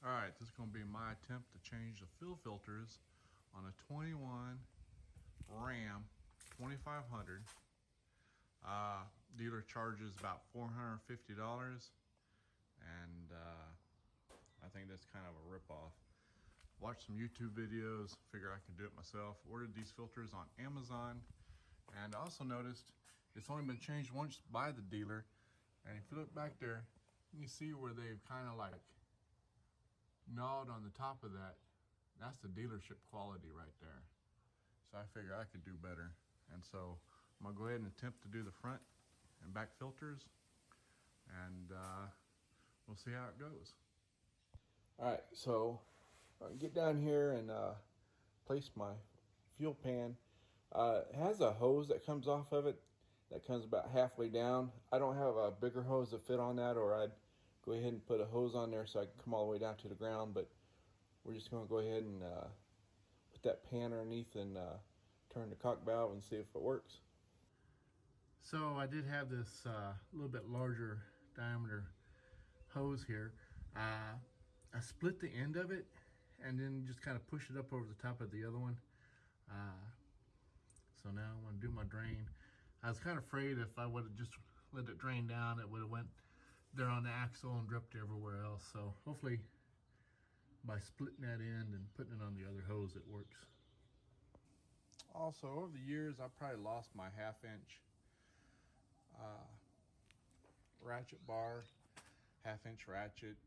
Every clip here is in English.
All right, this is going to be my attempt to change the fuel filters on a 21 Ram 2500. Dealer charges about $450, and I think that's kind of a ripoff. Watched some YouTube videos, figured I could do it myself. Ordered these filters on Amazon, and I also noticed it's only been changed once by the dealer. And if you look back there, you see where they've kind of like gnawed on the top of that. That's the dealership quality right there. So I figured I could do better. And so I'm gonna go ahead and attempt to do the front and back filters, and we'll see how it goes. All right, so I get down here and place my fuel pan. It has a hose that comes off of it that comes about halfway down. I don't have a bigger hose to fit on that, or I'd go ahead and put a hose on there so I can come all the way down to the ground, but we're just going to go ahead and put that pan underneath and turn the cock valve and see if it works. So I did have this little bit larger diameter hose here. I split the end of it and then just kind of push it up over the top of the other one. So now I'm going to do my drain. I was kind of afraid if I would have just let it drain down, it would have went there on the axle and dripped everywhere else. So hopefully by splitting that end and putting it on the other hose, it works. Also, over the years, I probably lost my 1/2-inch ratchet bar, 1/2-inch ratchet.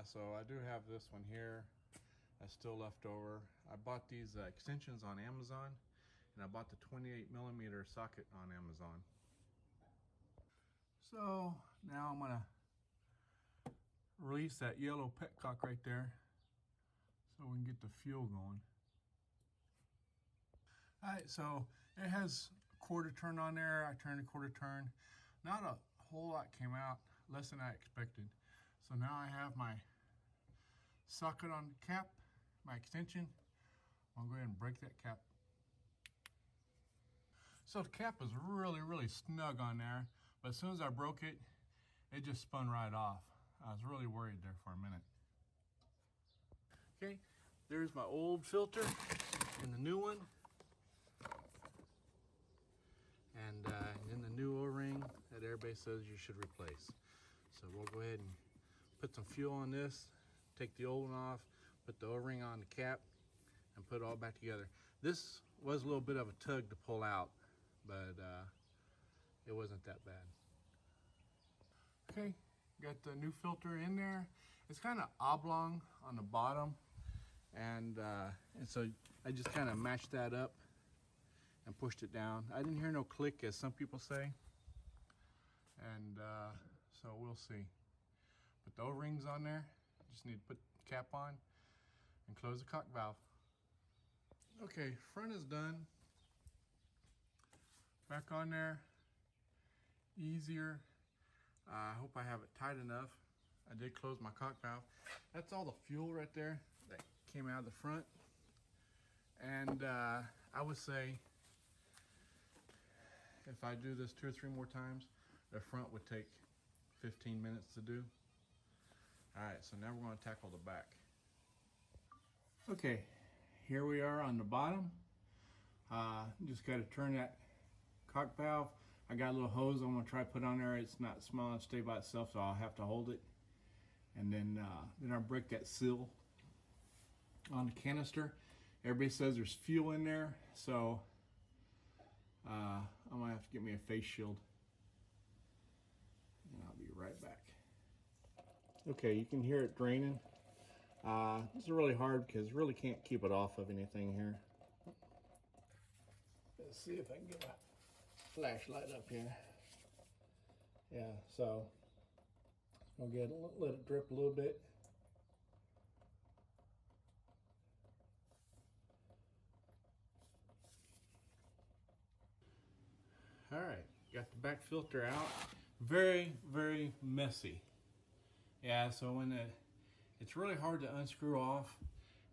So I do have this one here that's still left over. I bought these extensions on Amazon, and I bought the 28mm socket on Amazon. So now I'm gonna release that yellow petcock right there so we can get the fuel going. All right, so it has a quarter turn on there. I turned a quarter turn. Not a whole lot came out, less than I expected. So now I have my socket on the cap, my extension. I'll go ahead and break that cap. So the cap is really snug on there, but as soon as I broke it, it just spun right off. I was really worried there for a minute. Okay, there's my old filter and the new one. And in the new O-ring that everybody says you should replace. So we'll go ahead and put some fuel on this, take the old one off, put the O-ring on the cap, and put it all back together. This was a little bit of a tug to pull out, but it wasn't that bad. Okay, got the new filter in there. It's kind of oblong on the bottom, and so I just kind of matched that up and pushed it down. I didn't hear no click, as some people say, and so we'll see. Put the O-rings on there. Just need to put the cap on and close the cock valve. Okay, front is done. Back on there, easier. I hope I have it tight enough. I did close my cock valve. That's all the fuel right there that came out of the front. And I would say if I do this 2 or 3 more times, the front would take 15 minutes to do. All right, so now we're going to tackle the back. Okay, here we are on the bottom. Just got to turn that cock valve. I got a little hose I'm going to try to put on there. It's not small enough to stay by itself, so I'll have to hold it. And then I'll break that seal on the canister. Everybody says there's fuel in there, so I'm gonna have to get me a face shield, and I'll be right back. Okay, you can hear it draining. This is really hard because really can't keep it off of anything here. Let's see if I can get my flashlight up here. Yeah, so I'll let it drip a little bit. All right, got the back filter out. Very messy. Yeah, so when it's really hard to unscrew off,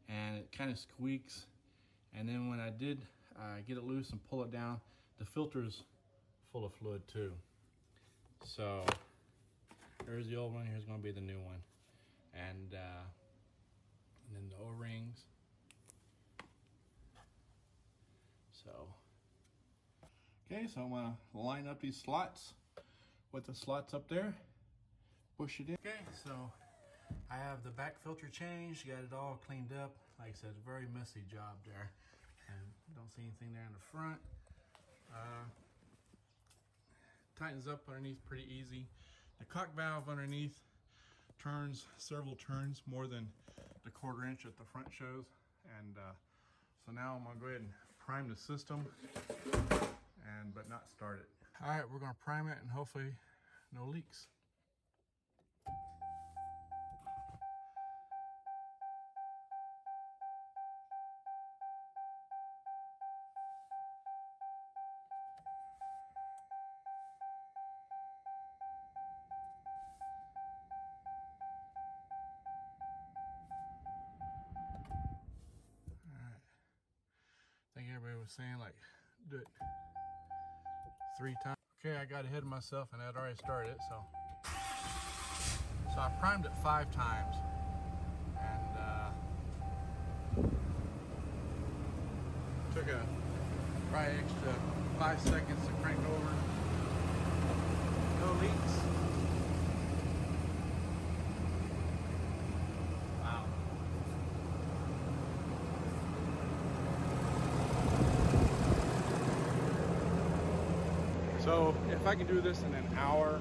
and it kind of squeaks. And then when I did get it loose and pull it down, the filter's full of fluid too. So there's the old one, here's gonna be the new one. And Okay, so I'm gonna line up these slots with the slots up there, push it in. Okay, so I have the back filter changed, got it all cleaned up. Like I said, a very messy job there, and don't see anything there in the front. Tightens up underneath pretty easy. The cock valve underneath turns several turns more than the 1/4 inch at the front shows, and so now I'm gonna go ahead and prime the system, but not start it. All right, we're gonna prime it and hopefully no leaks. I think everybody was saying like do it 3 times. Okay, I got ahead of myself and I'd already started it, so I primed it 5 times, and took a probably extra 5 seconds to crank over. No leaks. Wow. So if I can do this in an hour,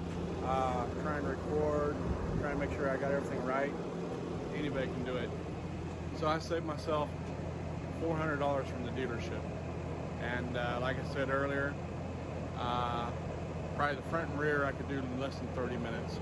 try and record, try and make sure I got everything right, anybody can do it. So I saved myself $400 from the dealership. And like I said earlier, probably the front and rear I could do in less than 30 minutes.